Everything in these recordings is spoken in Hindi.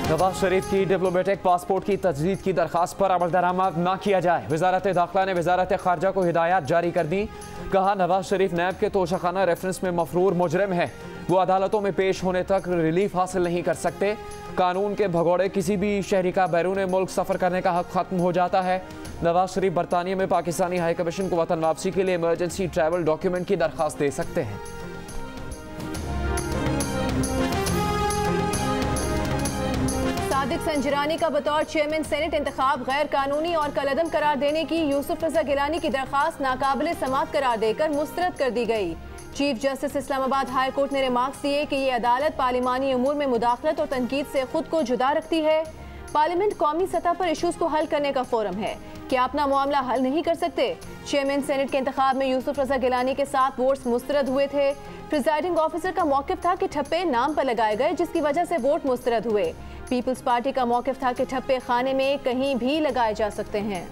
नवाज शरीफ की डिप्लोमेटिक पासपोर्ट की तजदीद की दरखास्त पर अमल दरामद न किया जाए। वजारत दाखिला ने वजारत खारजा को हिदायत जारी कर दी। कहा, नवाज शरीफ नैब के तोशाखाना रेफरेंस में मफरूर मुजरिम है, वो अदालतों में पेश होने तक रिलीफ हासिल नहीं कर सकते। कानून के भगोड़े किसी भी शहरी का बैरून मुल्क सफ़र करने का हक खत्म हो जाता है। नवाज शरीफ बरतानिया में पाकिस्तानी हाई कमीशन को वतन वापसी के लिए इमरजेंसी ट्रैवल डॉक्यूमेंट की दरखास्त दे सकते हैं। सादिक संजरानी का बतौर चेयरमैन सेनेट इंतखाब गैर कानूनी और कलअदम करार देने की यूसुफ रजा गिलानी की दरखास्त नाकाबिले समाअत करार देकर मुस्तरद कर दी गई। Chief justice Islamabad high court ने रिमार्क्स दिए कि ये अदालत पार्लिमानी अमूर में मुदाखलत और तनकीद से खुद को जुदा रखती है। पार्लियामेंट कौमी सतह पर इशूज को हल करने का फोरम है, क्या अपना मामला हल नहीं कर सकते? चेयरमैन सेनेट के इंतखाब में यूसुफ रजा गिलानी के 7 वोट्स मुस्तरद हुए थे। प्रिजाइडिंग ऑफिसर का मौकिफ था कि ठप्पे नाम पर लगाए गए, जिसकी वजह से वोट मुस्तरद हुए। पीपल्स पार्टी का मौकिफ था कि ठप्पे खाने में कहीं भी लगाए जा सकते हैं।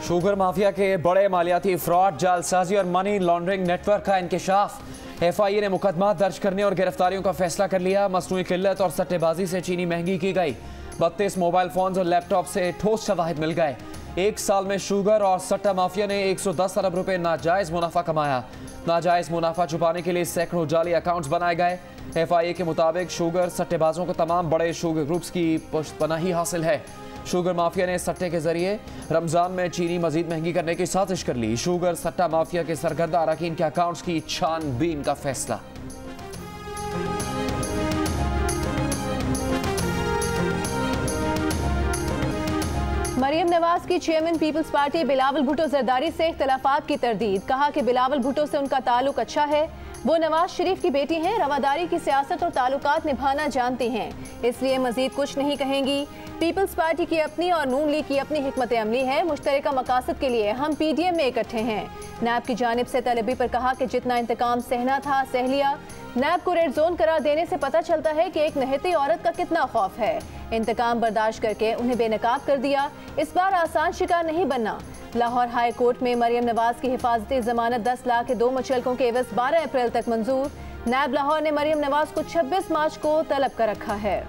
शुगर माफिया के बड़े मालियाती फ्रॉड, जालसाजी और मनी लॉन्ड्रिंग नेटवर्क का इंकशाफ। FIA ने मुकदमा दर्ज करने और गिरफ्तारियों का फैसला कर लिया। मसनूई किल्लत और सट्टेबाजी से चीनी महंगी की गई। 32 मोबाइल फोन और लैपटॉप से ठोस शवाहिद मिल गए। 1 साल में शुगर और सट्टा माफिया ने 110 अरब रुपए नाजायज मुनाफा कमाया। नाजायज मुनाफा छुपाने के लिए सैकड़ों जाली अकाउंट्स बनाए गए। FIA के मुताबिक शुगर सट्टेबाजों को तमाम बड़े शुगर ग्रुप्स की पुश्तपनाही हासिल है। शुगर माफिया ने सट्टे के जरिए रमजान में चीनी मजीद महंगी करने की साजिश कर ली। शुगर सट्टा माफिया के सरगर्दा अरकान के अकाउंट्स की छानबीन का फैसला। मरियम नवाज की chairman Peoples Party Bilawal Bhutto Zardari से इख्तलाफात की तरदीद। कहा कि बिलावल भुट्टो से उनका ताल्लुक अच्छा है, वो नवाज शरीफ की बेटी हैं, रवादारी की सियासत और ताल्लुकात निभाना जानती हैं, इसलिए मजीद कुछ नहीं कहेंगी। पीपल्स पार्टी की अपनी और नून लीग की अपनी हिकमत अमली है, मुश्तरका मकासद के लिए हम PDM में इकट्ठे हैं। नैब की जानिब से तलबी पर कहा कि जितना इंतकाम सहना था सह लिया। नैब को रेड जोन करार देने से पता चलता है कि एक नहती औरत का कितना खौफ है। इंतकाम बर्दाश्त करके उन्हें बेनकाब कर दिया। इस बार आसान शिकार नहीं बनना। लाहौर हाई कोर्ट में मरियम नवाज की हिफाजती जमानत 10 लाख के 2 मुचलकों के एवज 12 अप्रैल तक मंजूर। नैब लाहौर ने मरियम नवाज को 26 मार्च को तलब कर रखा है।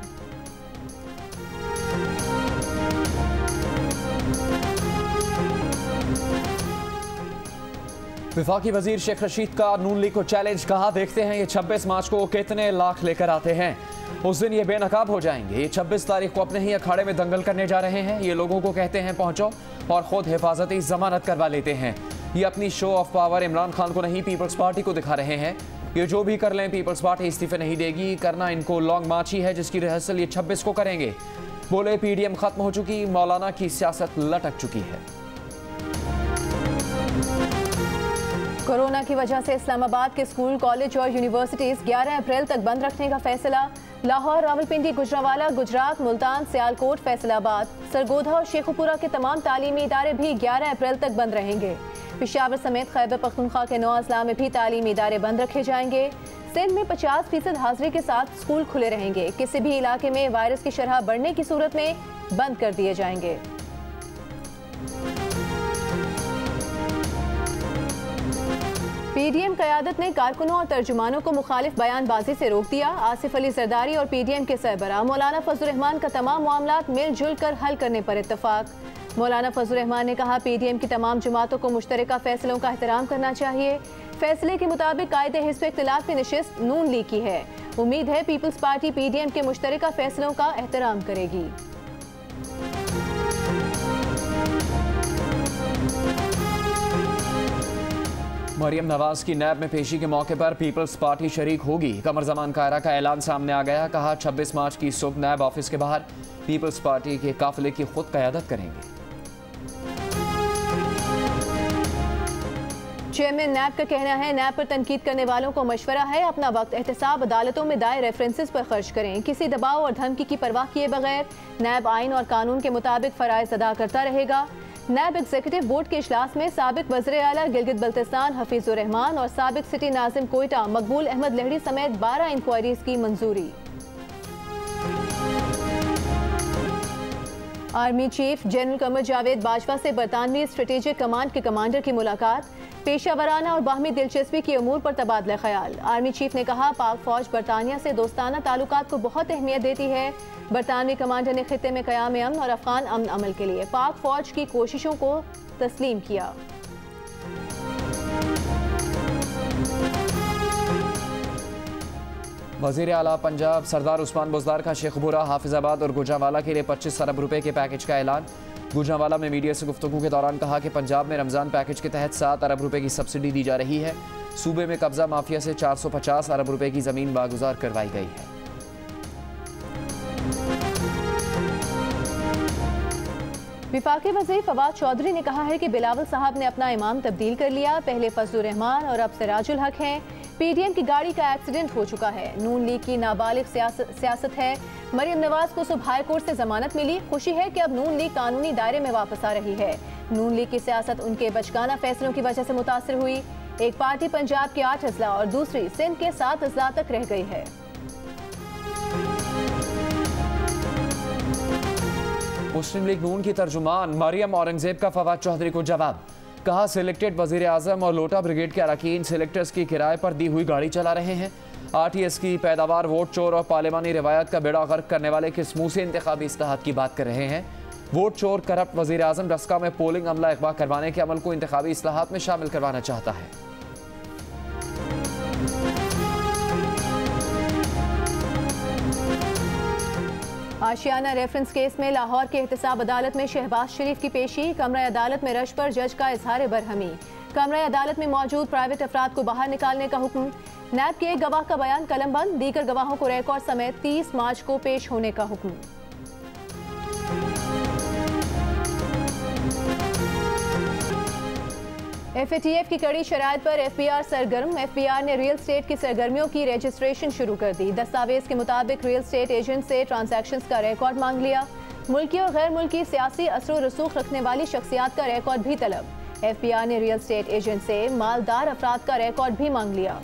वफाकी वजीर शेख रशीद का नून लीग को चैलेंज। कहा, देखते हैं ये 26 मार्च को कितने लाख लेकर आते हैं। उस दिन ये बेनकाब हो जाएंगे। ये 26 तारीख को अपने ही अखाड़े में दंगल करने जा रहे हैं। ये लोगों को कहते हैं पहुंचो और खुद हिफाजती जमानत करवा लेते हैं। ये अपनी show off power Imran Khan को नहीं, पीपल्स पार्टी को दिखा रहे हैं। ये जो भी कर लें, पीपल्स पार्टी इस्तीफे नहीं देगी। करना इनको लॉन्ग मार्च ही है, जिसकी रिहर्सल ये 26 को करेंगे। बोले, PDM खत्म हो चुकी, मौलाना की सियासत लटक चुकी है। कोरोना की वजह से इस्लामाबाद के स्कूल, कॉलेज और यूनिवर्सिटीज 11 अप्रैल तक बंद रखने का फैसला। लाहौर, रावलपिंडी, गुजरावाला, गुजरात, मुल्तान, सियालकोट, फैसलाबाद, सरगोधा और शेखुपुरा के तमाम तालीमी इदारे भी 11 अप्रैल तक बंद रहेंगे। पेशावर समेत खैबर पख्तूनख्वा के 9 अजला में भी तालीमी इदारे बंद रखे जाएंगे। सिंध में 50% हाजिरी के साथ स्कूल खुले रहेंगे। किसी भी इलाके में वायरस की शरह बढ़ने की सूरत में बंद कर दिए जाएंगे। PDM क़यादत ने कारकुनों और तर्जुमानों को मुखालिफ बयानबाजी से रोक दिया। आसिफ अली जरदारी और PDM के सरबराह मौलाना फजल रहमान का तमाम मामलात मिलजुल कर हल करने पर इत्तफाक। मौलाना फजल रहमान ने कहा, PDM की तमाम जमातों को मुश्तरका फैसलों का एहतराम करना चाहिए। फैसले के मुताबिक कायदे हिस्ब इख्तिलाफ की नशिस्त नून लीग की है। उम्मीद है पीपल्स पार्टी PDM के मुश्तरका फैसलों का एहतराम करेगी। मरियम नवाज की नैब में पेशी के मौके पर पीपल्स पार्टी शरीक होगी। कमर जमान कायरा का ऐलान सामने आ गया। कहा, 26 मार्च की सुबह नैब ऑफिस के बाहर पीपल्स पार्टी के काफिले की खुद क़यादत करेंगे। चेयरमैन नैब का कहना है, नैब पर तनकीद करने वालों को मशवरा है, अपना वक्त एहतसाब अदालतों में दायर रेफरेंसेस पर खर्च करें। किसी दबाव और धमकी की परवाह किए बगैर नैब आइन और कानून के मुताबिक फराइज अदा करता रहेगा। नैब एग्जीक्यूटिव बोर्ड के इजलास में साबिक वज़ीर आला गिलगित बल्तिस्तान हफीजुर रहमान और साबिक सिटी नाजिम कोयटा मकबूल अहमद लहड़ी समेत 12 इंक्वायरीज की मंजूरी। Army chief general Qamar Javed Bajwa से बरतानवी स्ट्रेटेजिक कमांड के कमांडर की मुलाकात, पेशावराना और बाहमी दिलचस्पी की उमूर पर तबादला ख्याल। आर्मी चीफ ने कहा पाक फौज बरतानिया से दोस्ताना ताल्लुकात को बहुत अहमियत देती है। बरतानवी कमांडर ने खित्ते में क़याम अमन और अफगान अमन अमल के लिए पाक फौज की कोशिशों को तस्लीम किया। वज़ीर आला पंजाब सरदार उस्मान बुज़दार का शेखपुरा, हाफिजाबाद और गुजरांवाला के लिए 25 अरब रुपए के पैकेज का ऐलान। गुजरांवाला में मीडिया से गुफ्तगू के दौरान कहा कि पंजाब में रमज़ान पैकेज के तहत 7 अरब रुपए की सब्सिडी दी जा रही है। सूबे में कब्जा माफिया से 450 अरब रुपए की ज़मीन बागुजार करवाई गई है। विफाकी वज़ीर फवाद चौधरी ने कहा है कि बिलावल साहब ने अपना इमाम तब्दील कर लिया, पहले फजलुर रहमान और अब सिराजुल हक हैं। पीडीएम की गाड़ी का एक्सीडेंट हो चुका है। नून लीग की नाबालिग सियासत है। मरियम नवाज को सुबह हाई कोर्ट से जमानत मिली, खुशी है कि अब नून लीग कानूनी दायरे में वापस आ रही है। नून लीग की सियासत उनके बचकाना फैसलों की वजह से मुतासर हुई। एक पार्टी पंजाब के 8 अजला और दूसरी सिंध के 7 अजला तक रह गई है। मुस्लिम लीग नून की तर्जुमान मरियम औरंगजेब का फवाद चौधरी को जवाब, कहा सिलेक्टेड वजीर आजम और लोटा ब्रिगेड के अरकान सिलेक्टर्स की किराए पर दी हुई गाड़ी चला रहे हैं। आरटीएस की पैदावार वोट चोर और पार्लिमानी रवायत का बेड़ा गर्क करने वाले किस मुंह से इंतखाबी इस्लाहात की बात कर रहे हैं। वोट चोर करप्ट वजीर आजम रस्का में पोलिंग अमला अगवा करवाने के अमल को इंतखाबी इस्लाहात में शामिल करवाना चाहता है। आशियाना रेफरेंस केस में लाहौर के एहतसाब अदालत में शहबाज शरीफ की पेशी, कमरा अदालत में रश पर जज का इजहार बरहमी। कमरा अदालत में मौजूद प्राइवेट अफराद को बाहर निकालने का हुक्म। नैब के एक गवाह का बयान कलमबंद, दीगर गवाहों को रिकॉर्ड समेत 30 मार्च को पेश होने का हुक्म। एफएटीएफ की कड़ी शराइत पर एफबीआर सरगर्म। एफबीआर ने रियल स्टेट की सरगर्मियों की रजिस्ट्रेशन शुरू कर दी। दस्तावेज के मुताबिक रियल स्टेट एजेंट से ट्रांजैक्शंस का रिकॉर्ड मांग लिया। मुल्की और गैर मुल्की सियासी असर व रसूख रखने वाली शख्सियात का रिकॉर्ड भी तलब। एफबीआर ने रियल स्टेट एजेंट से मालदार अफराद का रिकॉर्ड भी मांग लिया।